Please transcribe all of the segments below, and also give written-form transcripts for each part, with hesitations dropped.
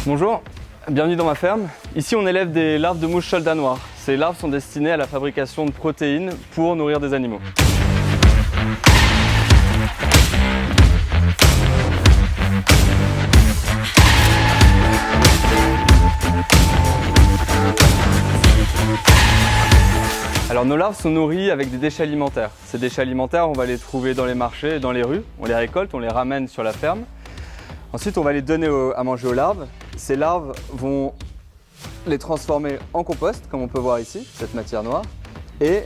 Bonjour, bienvenue dans ma ferme. Ici on élève des larves de mouches soldats noirs. Ces larves sont destinées à la fabrication de protéines pour nourrir des animaux. Alors nos larves sont nourries avec des déchets alimentaires. Ces déchets alimentaires, on va les trouver dans les marchés et dans les rues. On les récolte, on les ramène sur la ferme. Ensuite, on va les donner à manger aux larves. Ces larves vont les transformer en compost, comme on peut voir ici, cette matière noire. Et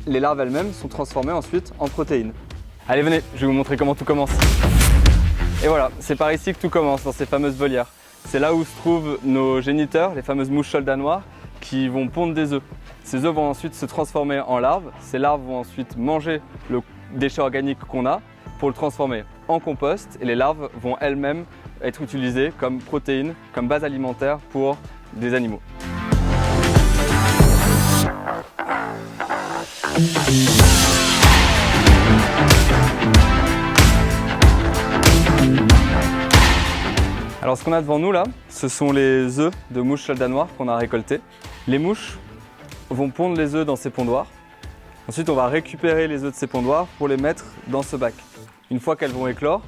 les larves elles-mêmes sont transformées ensuite en protéines. Allez, venez, je vais vous montrer comment tout commence. Et voilà, c'est par ici que tout commence, dans ces fameuses volières. C'est là où se trouvent nos géniteurs, les fameuses mouches soldats noirs, qui vont pondre des œufs. Ces œufs vont ensuite se transformer en larves. Ces larves vont ensuite manger le déchet organique qu'on a pour le transformer en compost. Et les larves vont elles-mêmes être utilisées comme protéines, comme base alimentaire pour des animaux. Alors ce qu'on a devant nous là, ce sont les œufs de mouches soldats noirs qu'on a récoltés. Les mouches vont pondre les œufs dans ces pondoirs. Ensuite, on va récupérer les œufs de ces pondoirs pour les mettre dans ce bac. Une fois qu'elles vont éclore,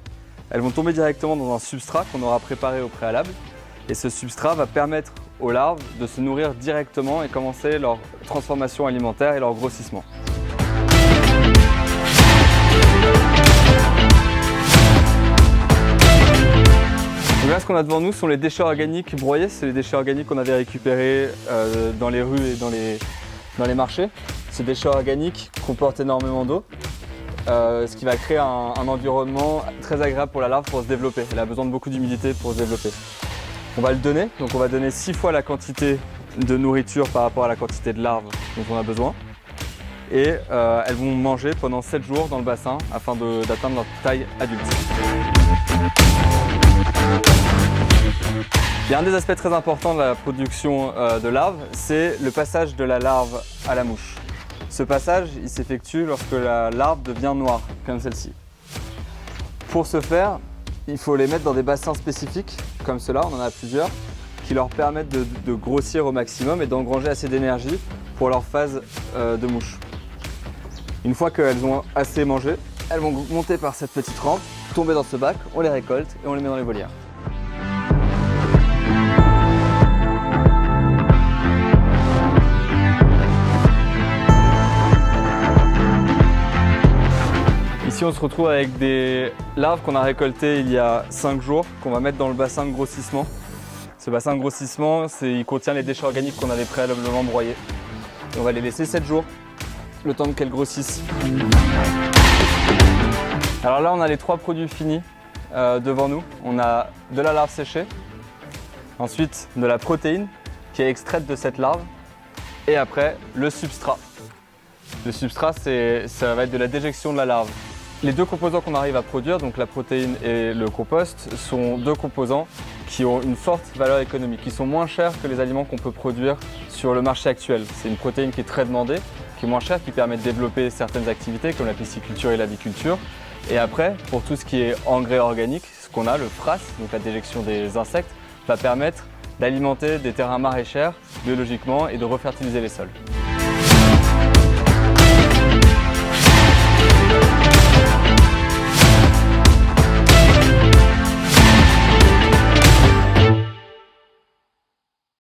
elles vont tomber directement dans un substrat qu'on aura préparé au préalable. Et ce substrat va permettre aux larves de se nourrir directement et commencer leur transformation alimentaire et leur grossissement. Donc là, ce qu'on a devant nous sont les déchets organiques broyés. C'est les déchets organiques qu'on avait récupérés dans les rues et dans les marchés. Ces déchets organiques comportent énormément d'eau, ce qui va créer un environnement très agréable pour la larve pour se développer. Elle a besoin de beaucoup d'humidité pour se développer. On va le donner, donc on va donner 6 fois la quantité de nourriture par rapport à la quantité de larves dont on a besoin. Et elles vont manger pendant 7 jours dans le bassin afin d'atteindre leur taille adulte. Il y a un des aspects très importants de la production de larves, c'est le passage de la larve à la mouche. Ce passage, il s'effectue lorsque la larve devient noire, comme celle-ci. Pour ce faire, il faut les mettre dans des bassins spécifiques, comme cela, on en a plusieurs, qui leur permettent de grossir au maximum et d'engranger assez d'énergie pour leur phase de mouche. Une fois qu'elles ont assez mangé, elles vont monter par cette petite rampe, tomber dans ce bac, on les récolte et on les met dans les volières. Ici, on se retrouve avec des larves qu'on a récoltées il y a 5 jours, qu'on va mettre dans le bassin de grossissement. Ce bassin de grossissement, il contient les déchets organiques qu'on avait préalablement broyés. Et on va les laisser 7 jours, le temps qu'elles grossissent. Alors là, on a les 3 produits finis devant nous. On a de la larve séchée, ensuite de la protéine qui est extraite de cette larve, et après le substrat. Le substrat, ça va être de la déjection de la larve. Les 2 composants qu'on arrive à produire, donc la protéine et le compost, sont 2 composants qui ont une forte valeur économique, qui sont moins chers que les aliments qu'on peut produire sur le marché actuel. C'est une protéine qui est très demandée, qui est moins chère, qui permet de développer certaines activités comme la pisciculture et l'aviculture. Et après, pour tout ce qui est engrais organique, ce qu'on a, le frass, donc la déjection des insectes, va permettre d'alimenter des terrains maraîchers biologiquement et de refertiliser les sols.